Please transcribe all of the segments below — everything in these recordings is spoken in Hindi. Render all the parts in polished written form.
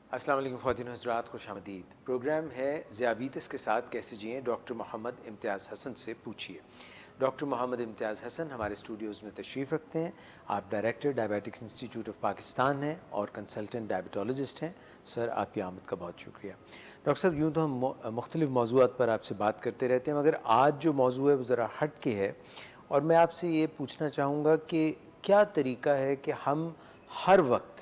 अस्सलाम वालेकुम ख़वातीन हज़रात, खुशामदीद। प्रोग्राम है ज़ियाबीतिस के साथ कैसे जिएँ, डॉक्टर मोहम्मद इम्तियाज़ हसन से पूछिए। डॉक्टर मोहम्मद इम्तियाज़ हसन हमारे स्टूडियोज़ में तशरीफ़ रखते हैं। आप director diabetics institute of Pakistan हैं और कंसल्टेंट डायबिटोलॉजिस्ट हैं। सर, आपकी आमद का बहुत शुक्रिया। डॉक्टर साहब, यूँ तो हम मुख्तलिफ़ मौज़ूआत पर आपसे बात करते रहते हैं, मगर आज जो मौज़ू है वो ज़रा हट के है और मैं आपसे ये पूछना चाहूँगा कि क्या तरीका है कि हम हर वक्त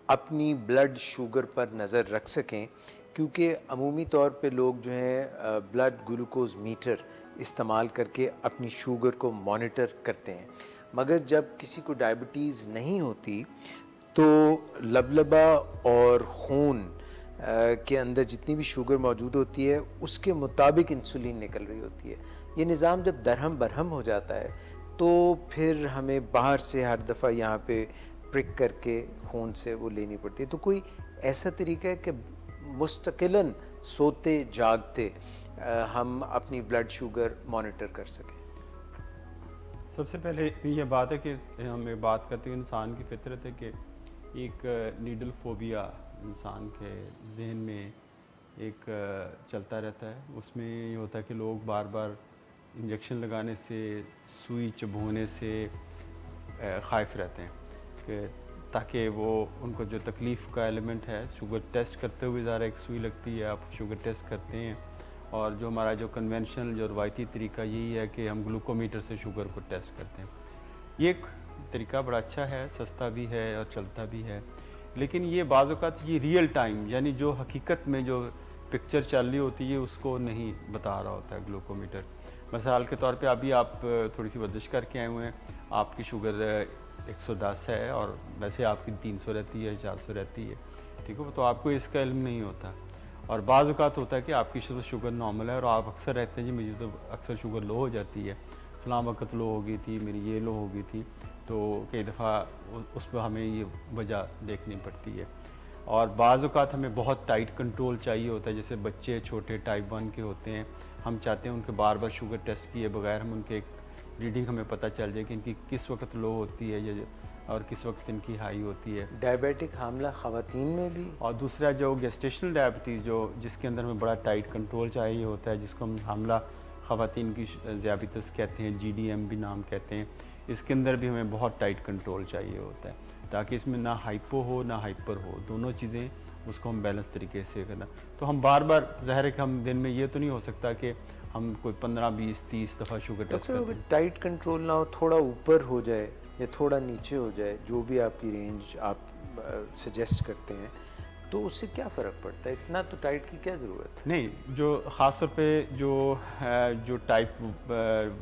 अपनी ब्लड शुगर पर नज़र रख सकें, क्योंकि अमूमी तौर पे लोग जो हैं ब्लड ग्लूकोज़ मीटर इस्तेमाल करके अपनी शुगर को मॉनिटर करते हैं, मगर जब किसी को डायबिटीज़ नहीं होती तो लबलबा और खून के अंदर जितनी भी शुगर मौजूद होती है उसके मुताबिक इंसुलिन निकल रही होती है। ये निज़ाम जब दरहम बरहम हो जाता है तो फिर हमें बाहर से हर दफ़ा यहाँ पे प्रिक करके खून से वो लेनी पड़ती है। तो कोई ऐसा तरीका है कि मुस्तकिलन सोते जागते हम अपनी ब्लड शुगर मॉनिटर कर सकें? सबसे पहले ये बात है कि हम ये बात करते हैं इंसान की फितरत है कि एक नीडल फोबिया इंसान के जहन में एक चलता रहता है। उसमें ये होता है कि लोग बार बार इंजेक्शन लगाने से, सुई चुभोने से ख़ाइफ़ रहते हैं कि ताकि वो उनको जो तकलीफ़ का एलिमेंट है, शुगर टेस्ट करते हुए ज़रा एक सुई लगती है, आप शुगर टेस्ट करते हैं और जो हमारा जो कन्वेंशनल जो रवायती तरीका यही है कि हम ग्लूकोमीटर से शुगर को टेस्ट करते हैं। ये एक तरीका बड़ा अच्छा है, सस्ता भी है और चलता भी है, लेकिन ये बाज़ औक़ात ये रियल टाइम यानी जो हकीकत में जो पिक्चर चल रही होती है उसको नहीं बता रहा होता है ग्लूकोमीटर। मिसाल के तौर पे अभी आप थोड़ी सी वर्जिश करके आए हुए हैं, आपकी शुगर 110 है और वैसे आपकी 300 रहती है, 400 रहती है, ठीक है, तो आपको इसका इल्म नहीं होता। और बाज़ औक़ात होता है कि आपकी शुगर नॉर्मल है और आप अक्सर रहते हैं जी मुझे तो अक्सर शुगर लो हो जाती है, फ़लाँ वक़्त लो हो गई थी, मेरी ये लो हो गई थी, तो कई दफ़ा उस पर हमें ये वजह देखनी पड़ती है। और बाज़ औक़ात हमें बहुत टाइट कंट्रोल चाहिए होता है, जैसे बच्चे छोटे टाइप 1 के होते हैं, हम चाहते हैं उनके बार बार शुगर टेस्ट किए बगैर हम उनके एक रीडिंग हमें पता चल जाए कि इनकी किस वक्त लो होती है या और किस वक्त इनकी हाई होती है। डायबिटिक हामला ख़वातीन में भी? और दूसरा जो गेस्टेशनल डायबिटीज़ जो जिसके अंदर हमें बड़ा टाइट कंट्रोल चाहिए होता है, जिसको हम हामला ख़वातीन की ज़ियाबीतिस कहते हैं, GDM भी नाम कहते हैं, इसके अंदर भी हमें बहुत टाइट कंट्रोल चाहिए होता है ताकि इसमें ना हाइपो हो ना हाइपर हो, दोनों चीज़ें उसको हम बैलेंस तरीके से करना। तो हम बार बार ज़ाहिर है कि हम दिन में ये तो नहीं हो सकता कि हम कोई 15, 20, 30 दफ़ा शुगर टेस्ट डॉक्टर, करते अगर हैं। टाइट कंट्रोल ना हो, थोड़ा ऊपर हो जाए या थोड़ा नीचे हो जाए, जो भी आपकी रेंज आप सजेस्ट करते हैं, तो उससे क्या फ़र्क पड़ता है? इतना तो टाइट की क्या ज़रूरत है? नहीं, जो ख़ास तौर पे जो जो टाइप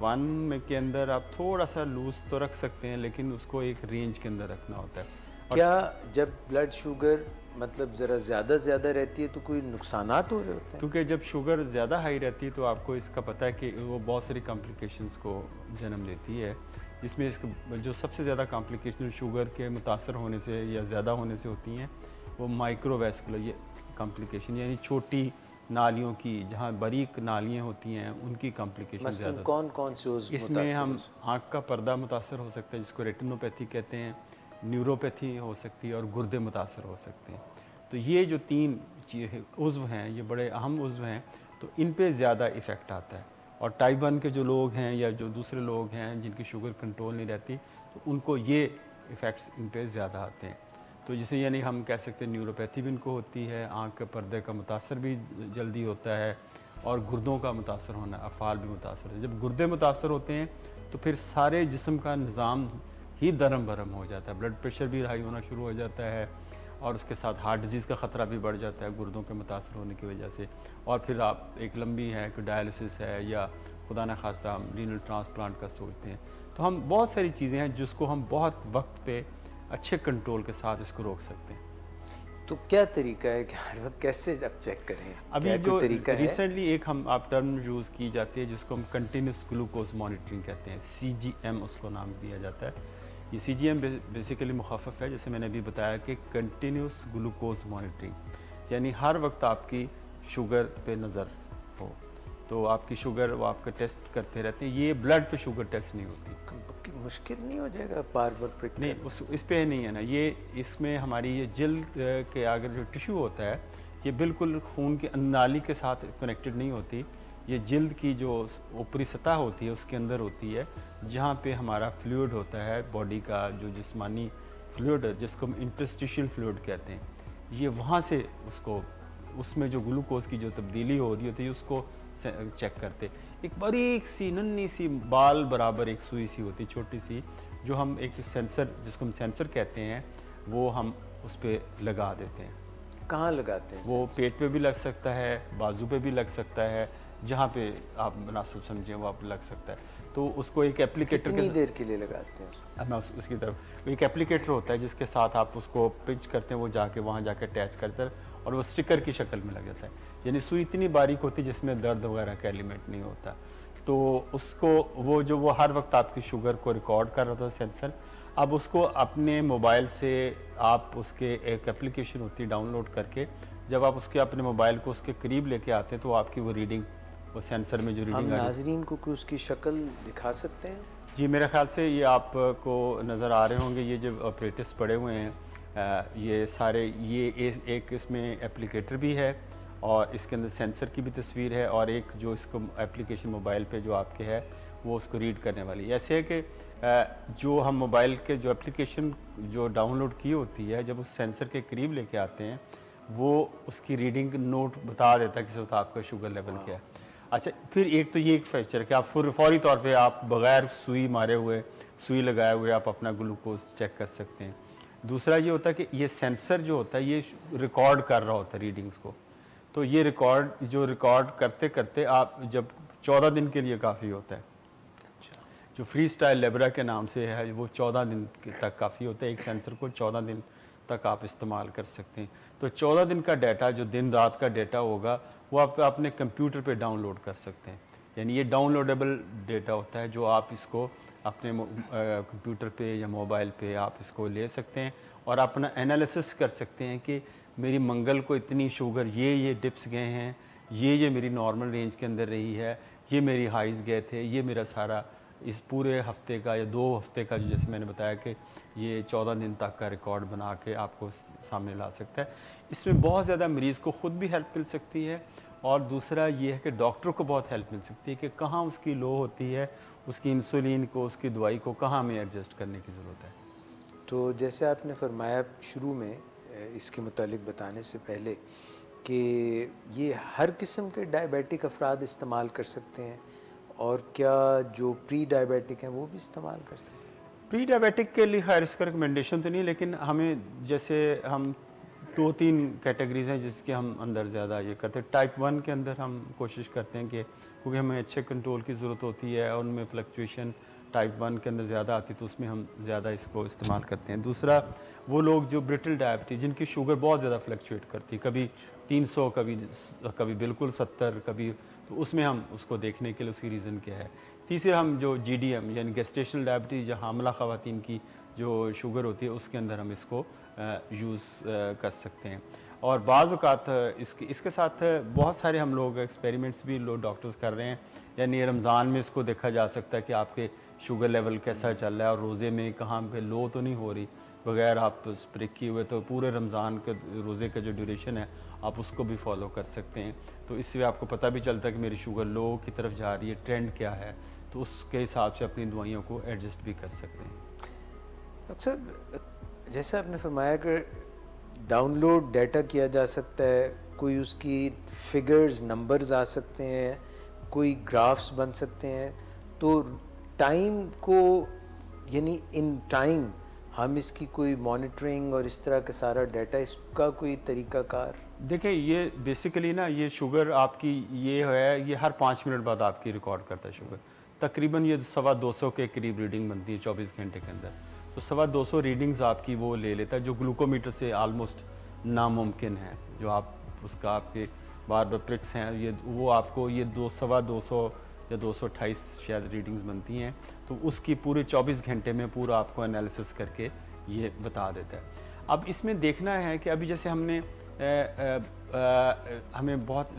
1 में के अंदर आप थोड़ा-सा लूज़ तो रख सकते हैं, लेकिन उसको एक रेंज के अंदर रखना होता है। और क्या जब ब्लड शुगर मतलब ज़रा ज़्यादा रहती है तो कोई नुकसानात हो रहे होते हैं? क्योंकि जब शुगर ज़्यादा हाई रहती है तो आपको इसका पता है कि वो बहुत सारी कॉम्प्लिकेशंस को जन्म देती है, जिसमें इसका जो सबसे ज़्यादा कॉम्प्लिकेशन शुगर के मुतासर होने से या ज़्यादा होने से होती हैं, वो माइक्रोवैस्कुलर ये कॉम्प्लिकेशन यानी छोटी नालियों की, जहाँ बारीक नालियाँ होती हैं उनकी कॉम्प्लिकेशन मसलन ज़्यादा। कौन-कौन से उज़्व इसमें मुतासिर हो हम सकते आँख का पर्दा मुतासर हो सकता है जिसको रेटिनोपैथी कहते हैं, न्यूरोपैथी हो सकती है और गुर्दे मुतासर हो सकते हैं। तो ये जो 3 उज़्व हैं ये बड़े अहम उज़्व हैं, तो इन पे ज़्यादा इफ़ेक्ट आता है। और टाइप 1 के जो लोग हैं या जो दूसरे लोग हैं जिनकी शुगर कंट्रोल नहीं रहती, तो उनको ये इफ़ेक्ट्स इन पे ज़्यादा आते हैं। तो जैसे यानी हम कह सकते हैं न्यूरोपैथी भी इनको होती है, आँख के पर्दे का मुतासर भी जल्दी होता है और गुर्दों का मुतासर होना, अफ़ाल भी मुतासर है। जब गुर्दे मुतासर होते हैं तो फिर सारे जिस्म का निज़ाम ही दरम भरम हो जाता है, ब्लड प्रेशर भी हाई होना शुरू हो जाता है और उसके साथ हार्ट डिजीज़ का ख़तरा भी बढ़ जाता है गुर्दों के मुतासर होने की वजह से। और फिर आप एक लंबी है कि डायलिसिस है या खुदा न खास्ता हम रीनल ट्रांसप्लांट का सोचते हैं। तो हम बहुत सारी चीज़ें हैं जिसको हम बहुत वक्त पे अच्छे कंट्रोल के साथ इसको रोक सकते हैं। तो क्या तरीका है कि हर वक़्त कैसे अब चेक करें? अभी क्या कोई जो तरीका है? रिसेंटली एक हम आप टर्म यूज़ की जाती है जिसको हम कंटिन्यूस ग्लूकोज मॉनिटरिंग कहते हैं, CGM उसको नाम दिया जाता है। ये CGM बेसिकली मुख़फ़्फ़फ़ है, जैसे मैंने अभी बताया कि कंटिन्यूस ग्लूकोज मॉनिटरिंग यानी हर वक्त आपकी शुगर पे नज़र हो, तो आपकी शुगर वो आपका टेस्ट करते रहते हैं। ये ब्लड पे शुगर टेस्ट नहीं होती। मुश्किल नहीं हो जाएगा बार बार प्रिक नहीं, इस पे नहीं है ना, ये इसमें हमारी ये जिल्द के आगे जो टिश्यू होता है ये बिल्कुल खून के नाली के साथ कनेक्टेड नहीं होती। ये जिल्द की जो ऊपरी सतह होती है उसके अंदर होती है, जहाँ पे हमारा फ्लूइड होता है बॉडी का, जो जिस्मानी फ्लूइड है जिसको हम इंटरस्टिशियल फ्लूइड कहते हैं, ये वहाँ से उसको, उसमें जो ग्लूकोज की जो तब्दीली हो रही होती है उसको चेक करते। एक बारीक सी नन्ही सी बाल बराबर एक सुई सी होती, छोटी सी, जो हम एक सेंसर, जिसको हम सेंसर कहते हैं, वो हम उस पर लगा देते हैं। कहाँ लगाते हैं? वो पेट पे भी लग सकता है, बाजू पे भी लग सकता है, जहाँ पे आप मुनासिब समझें वो आप लग सकता है। तो उसको एक एप्लीकेटर, कितनी देर के लिए लगाते हैं? अब मैं उसकी तरफ, एक एप्लीकेटर होता है जिसके साथ आप उसको पिंच करते हैं, वो जाके वहाँ जाके अटैच करता है और वो स्टिकर की शक्ल में लग जाता है। यानी सुई इतनी बारीक होती है जिसमें दर्द वगैरह का एलिमेंट नहीं होता। तो उसको वो हर वक्त आपकी शुगर को रिकॉर्ड कर रहा था सेंसर। अब उसको अपने मोबाइल से आप उसके एक एप्लीकेशन होती है डाउनलोड करके, जब आप उसके अपने मोबाइल को उसके करीब लेके आते हैं तो आपकी वो रीडिंग, वो सेंसर में जो रीडिंग हम नाजरीन को कुछ उसकी शक्ल दिखा सकते हैं? जी, मेरे ख्याल से ये आपको नज़र आ रहे होंगे, ये जो ऑपरेटर्स पड़े हुए हैं, ये सारे, ये एक इसमें एप्लीकेटर भी है और इसके अंदर सेंसर की भी तस्वीर है, और एक जो इसको एप्लीकेशन मोबाइल पे जो आपके है वो उसको रीड करने वाली। ऐसे है कि जो हम मोबाइल के जो एप्लीकेशन जो डाउनलोड की होती है, जब उस सेंसर के करीब लेके आते हैं वो उसकी रीडिंग नोट बता देता है कि वक्त आपका शुगर लेवल क्या है। अच्छा, फिर एक तो ये एक फीचर है कि आप फौरी तौर पे आप बग़ैर सुई मारे हुए, सुई लगाए हुए आप अपना ग्लूकोज चेक कर सकते हैं। दूसरा ये होता है कि ये सेंसर जो होता है ये रिकॉर्ड कर रहा होता है रीडिंग्स को। तो ये रिकॉर्ड करते करते आप जब 14 दिन के लिए काफ़ी होता है, जो फ्री स्टाइल लेब्रा के नाम से है, वो 14 दिन तक काफ़ी होता है। एक सेंसर को 14 दिन तक आप इस्तेमाल कर सकते हैं। तो 14 दिन का डाटा, जो दिन रात का डाटा होगा, वो आप अपने कंप्यूटर पे डाउनलोड कर सकते हैं। यानी ये डाउनलोडेबल डाटा होता है जो आप इसको अपने कंप्यूटर पे या मोबाइल पे आप इसको ले सकते हैं और अपना एनालिसिस कर सकते हैं कि मेरी मंगल को इतनी शुगर, ये डिप्स गए हैं, ये मेरी नॉर्मल रेंज के अंदर रही है, ये मेरी हाइज गए थे, ये मेरा सारा इस पूरे हफ्ते का या 2 हफ्ते का, जो जैसे मैंने बताया कि ये 14 दिन तक का रिकॉर्ड बना के आपको सामने ला सकता है। इसमें बहुत ज़्यादा मरीज़ को ख़ुद भी हेल्प मिल सकती है और दूसरा ये है कि डॉक्टर को बहुत हेल्प मिल सकती है कि कहाँ उसकी लो होती है, उसकी इंसुलिन को, उसकी दवाई को कहाँ हमें एडजस्ट करने की ज़रूरत है। तो जैसे आपने फरमाया शुरू में इसके मुतालिक बताने से पहले कि ये हर किस्म के डायबिटिक अफराद इस्तेमाल कर सकते हैं, और क्या जो प्री डायबिटिक हैं वो भी इस्तेमाल कर सकते हैं? प्री डायबिटिक के लिए खैर इसका रिकमेंडेशन तो नहीं, लेकिन हमें जैसे हम 2-3 कैटेगरीज हैं जिसके हम अंदर ज़्यादा ये करते हैं। टाइप 1 के अंदर हम कोशिश करते हैं कि क्योंकि हमें अच्छे कंट्रोल की ज़रूरत होती है और उनमें फ्लक्चुएशन टाइप 1 के अंदर ज़्यादा आती है, तो उसमें हम ज़्यादा इसको इस्तेमाल करते हैं। दूसरा, वो लोग जो ब्रिटल डायबिटीज़, जिनकी शुगर बहुत ज़्यादा फ्लक्चुएट करती है, कभी 300, कभी बिल्कुल 70, कभी, तो उसमें हम उसको देखने के लिए उसकी रीज़न क्या है। तीसरे, हम जो GDM यानी गेस्टेशनल डायबिटीज़, जो हामला ख़वातीन की जो शुगर होती है, उसके अंदर हम इसको यूज़ कर सकते हैं। और बाज़ औक़ात इसके साथ बहुत सारे हम लोग एक्सपेरिमेंट्स भी लोग डॉक्टर्स कर रहे हैं। यानी रमज़ान में इसको देखा जा सकता है कि आपके शुगर लेवल कैसा चल रहा है और रोज़े में कहाँ पे लो तो नहीं हो रही, बगैर आप स्प्रिक किए हुए, तो पूरे रमज़ान के रोज़े का जो ड्यूरेशन है आप उसको भी फॉलो कर सकते हैं। तो इससे आपको पता भी चलता है कि मेरी शुगर लो की तरफ जा रही है, ट्रेंड क्या है, तो उसके हिसाब से अपनी दवाइयों को एडजस्ट भी कर सकते हैं। डॉक्टर, जैसे आपने फरमाया कि डाउनलोड डाटा किया जा सकता है, कोई उसकी फिगर्स, नंबर्स आ सकते हैं, कोई ग्राफ्स बन सकते हैं, तो टाइम को, यानी इन टाइम हम इसकी कोई मॉनिटरिंग और इस तरह का सारा डाटा, इसका कोई तरीक़ाकार? देखिए, ये बेसिकली ना, ये शुगर आपकी ये है, ये हर 5 मिनट बाद आपकी रिकॉर्ड करता है शुगर। तकरीबन ये 225 के करीब रीडिंग बनती है 24 घंटे के अंदर। तो 225 रीडिंग्स आपकी वो ले लेता है, जो ग्लूकोमीटर से आलमोस्ट नामुमकिन है। जो आप उसका आपके बार बार प्रिक्स हैं, ये वो आपको ये 200 या 228 शायद रीडिंग्स बनती हैं, तो उसकी पूरे 24 घंटे में पूरा आपको एनालिसिस करके ये बता देता है। अब इसमें देखना है कि अभी जैसे हमने हमें बहुत,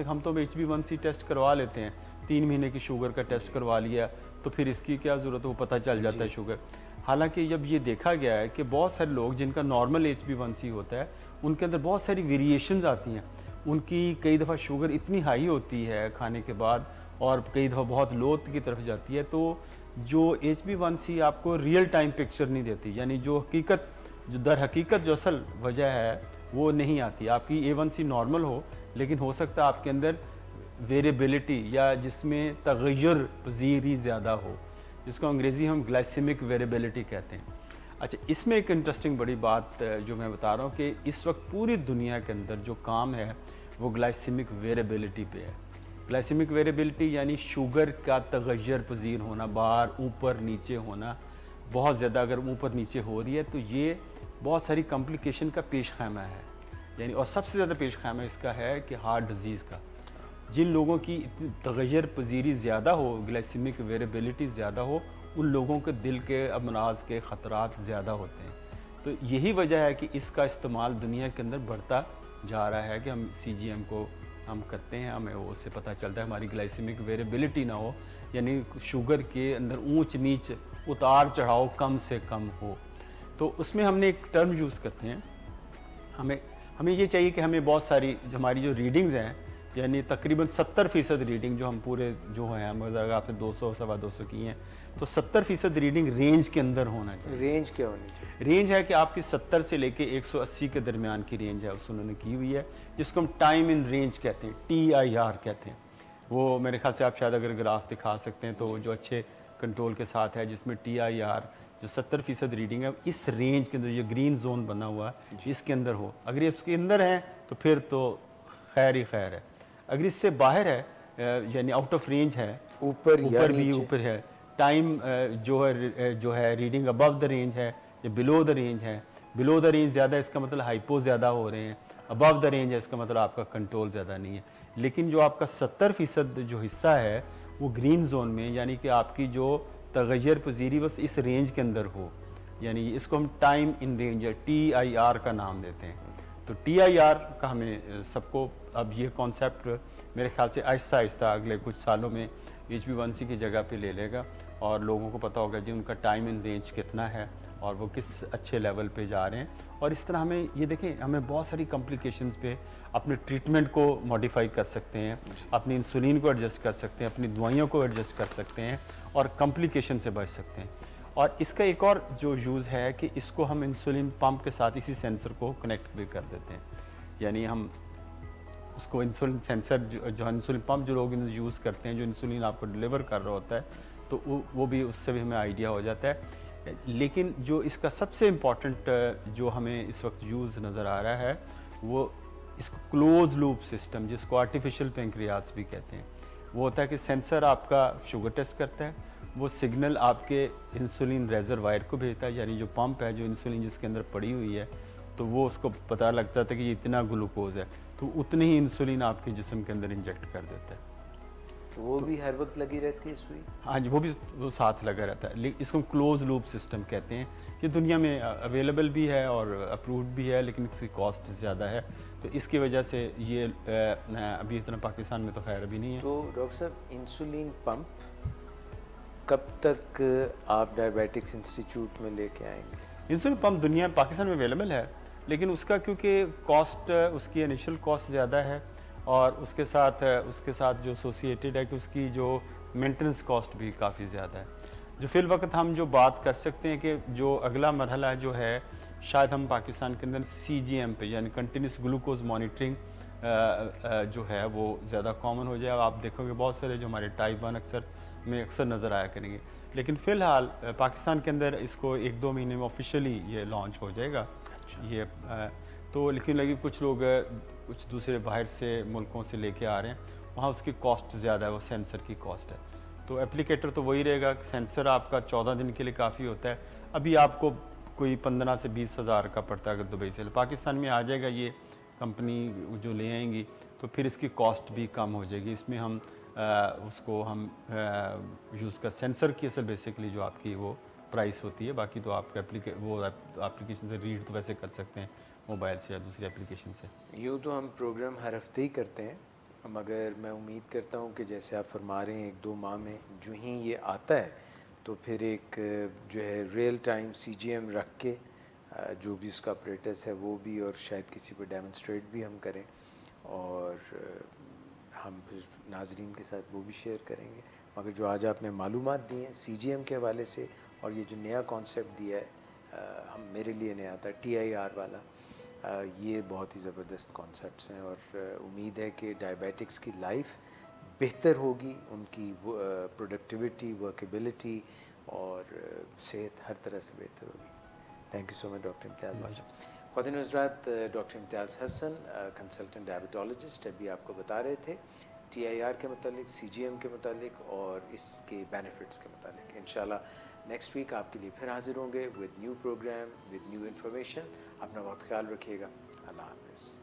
हम तो HbA1c टेस्ट करवा लेते हैं, 3 महीने की शुगर का टेस्ट करवा लिया, तो फिर इसकी क्या ज़रूरत है, वो पता चल जाता है शुगर। हालांकि जब ये देखा गया है कि बहुत सारे लोग जिनका नॉर्मल HbA1c होता है, उनके अंदर बहुत सारी वेरिएशंस आती हैं। उनकी कई दफ़ा शुगर इतनी हाई होती है खाने के बाद, और कई दफ़ा बहुत लो की तरफ जाती है। तो जो HbA1c आपको रियल टाइम पिक्चर नहीं देती, यानी जो हकीकत, जो दर हकीकत जो असल वजह है वो नहीं आती। आपकी A1c नॉर्मल हो, लेकिन हो सकता है आपके अंदर वेरिएबिलिटी या जिसमें तगय्युर पजीरी ज़्यादा हो, जिसको अंग्रेज़ी हम ग्लाइसेमिक वेरिएबिलिटी कहते हैं। अच्छा, इसमें एक इंटरेस्टिंग बड़ी बात जो मैं बता रहा हूँ कि इस वक्त पूरी दुनिया के अंदर जो काम है वो ग्लाइसेमिक वेरिएबिलिटी पे है। ग्लाइसेमिक वेरिएबिलिटी यानी शुगर का तगय्युर पजीर होना, बाहर ऊपर नीचे होना, बहुत ज़्यादा अगर ऊपर नीचे हो रही है तो ये बहुत सारी कॉम्प्लिकेशन का पेश खैमा है। यानी और सबसे ज़्यादा पेश खैमा इसका है कि हार्ट डिजीज़ का। जिन लोगों की तगय्युर पजीरी ज़्यादा हो, ग्लाइसेमिक वेरिएबिलिटी ज़्यादा हो, उन लोगों के दिल के अमराज के ख़तरात ज़्यादा होते हैं। तो यही वजह है कि इसका इस्तेमाल दुनिया के अंदर बढ़ता जा रहा है कि हम CGM को हम करते हैं, हमें वो उससे पता चलता है हमारी ग्लाइसेमिक वेरिएबिलिटी ना हो, यानी शुगर के अंदर ऊंच नीच, उतार चढ़ाव कम से कम हो। तो उसमें हमने एक टर्म यूज़ करते हैं, हमें हमें ये चाहिए कि हमें बहुत सारी हमारी जो रीडिंग्स हैं, यानी तकरीबन 70% रीडिंग जो हम पूरे जो हैं, अगर आपने 200 सवा 200 की हैं, तो 70% रीडिंग रेंज के अंदर होना चाहिए। रेंज क्या होनी चाहिए? रेंज है कि आपकी 70 से लेके 180 के दरमियान की रेंज है, उस उन्होंने की हुई है, जिसको हम टाइम इन रेंज कहते हैं, TIR कहते हैं। वो मेरे ख्याल से आप शायद अगर ग्राफ दिखा सकते हैं तो जो अच्छे कंट्रोल के साथ है, जिसमें TIR जो 70% रीडिंग है, इस रेंज के अंदर ये ग्रीन जोन बना हुआ है, इसके अंदर हो। अगर ये इसके अंदर है तो फिर तो खैर ही खैर है। अगर इससे बाहर है, यानी आउट ऑफ रेंज है, ऊपर भी ऊपर है, टाइम जो है रीडिंग अबव द रेंज है या बिलो द रेंज है। बिलो द रेंज ज़्यादा, इसका मतलब हाइपो ज़्यादा हो रहे हैं। अबव द रेंज है, इसका मतलब आपका कंट्रोल ज़्यादा नहीं है। लेकिन जो आपका 70% जो हिस्सा है वो ग्रीन जोन में, यानी कि आपकी जो तगय्युर पजीरी बस इस रेंज के अंदर हो, यानी इसको हम टाइम इन रेंज या TIR का नाम देते हैं। तो TIR का हमें सबको अब ये कॉन्सेप्ट मेरे ख्याल से आहिस्ता आहिस्ता अगले कुछ सालों में HbA1c की जगह पे ले लेगा, और लोगों को पता होगा जी उनका टाइम इन रेंज कितना है और वो किस अच्छे लेवल पे जा रहे हैं। और इस तरह हमें ये देखें, हमें बहुत सारी कॉम्प्लिकेशंस पे अपने ट्रीटमेंट को मॉडिफाई कर सकते हैं, अपनी इंसुलिन को एडजस्ट कर सकते हैं, अपनी दवाइयों को एडजस्ट कर सकते हैं और कॉम्प्लिकेशन से बच सकते हैं। और इसका एक और जो यूज़ है कि इसको हम इंसुलिन पंप के साथ इसी सेंसर को कनेक्ट भी कर देते हैं, यानी हम उसको इंसुलिन सेंसर जो इंसुलिन पंप जो लोग यूज़ करते हैं, जो इंसुलिन आपको डिलीवर कर रहा होता है, तो वो भी उससे भी हमें आइडिया हो जाता है। लेकिन जो इसका सबसे इम्पॉर्टेंट जो हमें इस वक्त यूज़ नज़र आ रहा है वो इसको क्लोज लूप सिस्टम, जिसको आर्टिफिशियल पेंक्रियास भी कहते हैं। वो होता है कि सेंसर आपका शुगर टेस्ट करता है, वो सिग्नल आपके इंसुलिन रेजरवायर को भेजता है, यानी जो पंप है, जो इंसुलिन जिसके अंदर पड़ी हुई है, तो वो उसको पता लगता है कि ये इतना ग्लूकोज है, तो उतनी ही इंसुलिन आपके जिस्म के अंदर इंजेक्ट कर देता है। तो वो भी हर वक्त लगी रहती है सुई? हाँ जी, वो साथ लगा रहता है, लेकिन इसको क्लोज लूप सिस्टम कहते हैं। ये दुनिया में अवेलेबल भी है और अप्रूव्ड भी है, लेकिन इसकी कॉस्ट ज़्यादा है, तो इसकी वजह से ये अभी इतना पाकिस्तान में तो खैर अभी नहीं है। तो डॉक्टर साहब, इंसुलिन पंप कब तक आप डायबिटिक्स इंस्टीट्यूट में लेके आएंगे? इंसुलिन पंप दुनिया पाकिस्तान में अवेलेबल है, लेकिन उसका क्योंकि कॉस्ट, उसकी इनिशियल कॉस्ट ज़्यादा है, और उसके साथ जो एसोसिएटेड है कि उसकी जो मेंटेनेंस कॉस्ट भी काफ़ी ज़्यादा है। जो फिल वक्त हम जो बात कर सकते हैं कि जो अगला मरहला जो है, शायद हम पाकिस्तान के अंदर CGM पे, यानी कंटिन्यूस ग्लूकोज मॉनिटरिंग जो है वो ज़्यादा कॉमन हो जाएगा। आप देखोगे बहुत सारे जो हमारे टाइप 1 अक्सर नज़र आया करेंगे, लेकिन फ़िलहाल पाकिस्तान के अंदर इसको 1-2 महीने में ऑफिशियली ये लॉन्च हो जाएगा। अच्छा। ये तो लेकिन लगी कुछ लोग कुछ दूसरे बाहर से मुल्कों से लेके आ रहे हैं, वहाँ उसकी कॉस्ट ज़्यादा है, वो सेंसर की कॉस्ट है। तो एप्लीकेटर तो वही रहेगा, सेंसर आपका 14 दिन के लिए काफ़ी होता है। अभी आपको कोई 15 से 20 हज़ार का पड़ता है अगर दुबई से। पाकिस्तान में आ जाएगा ये कंपनी जो ले आएंगी, तो फिर इसकी कॉस्ट भी कम हो जाएगी। इसमें हम उसको हम यूज़ कर सेंसर की असल बेसिकली जो आपकी वो प्राइस होती है, बाकी तो आप एप्लीकेशन से रीड तो वैसे कर सकते हैं मोबाइल से या दूसरी एप्लीकेशन से। यूँ तो हम प्रोग्राम हर हफ्ते ही करते हैं, मगर मैं उम्मीद करता हूँ कि जैसे आप फरमा रहे हैं 1-2 माह में जो ही ये आता है तो फिर एक जो है रियल टाइम CGM रख के जो भी उसका अपरेटस है वो भी, और शायद किसी पर डेमोन्स्ट्रेट भी हम करें, और हम फिर नाजरीन के साथ वो भी शेयर करेंगे। मगर जो आज आपने मालूमात दी हैं CGM के हवाले से, और ये जो नया कॉन्सेप्ट दिया है हम मेरे लिए नया था TIR वाला, ये बहुत ही ज़बरदस्त कॉन्सेप्ट्स हैं, और उम्मीद है कि डायबिटिक्स की लाइफ बेहतर होगी, उनकी प्रोडक्टिविटी, वर्केबिलिटी और सेहत हर तरह से बेहतर होगी। Thank you so much doctor Imtiaz Hasan. ख़वातीन व हज़रात, doctor Imtiaz Hasan consultant diabetologist अभी आपको बता रहे थे TIR के मतलब, CGM के मतलब और इसके बेनिफिट्स के मतलब। इंशाल्लाह नेक्स्ट वीक आपके लिए फिर हाजिर होंगे with new programme, with new information. अपना बहुत ख्याल रखिएगा। अल्लाह हाफ़िज़।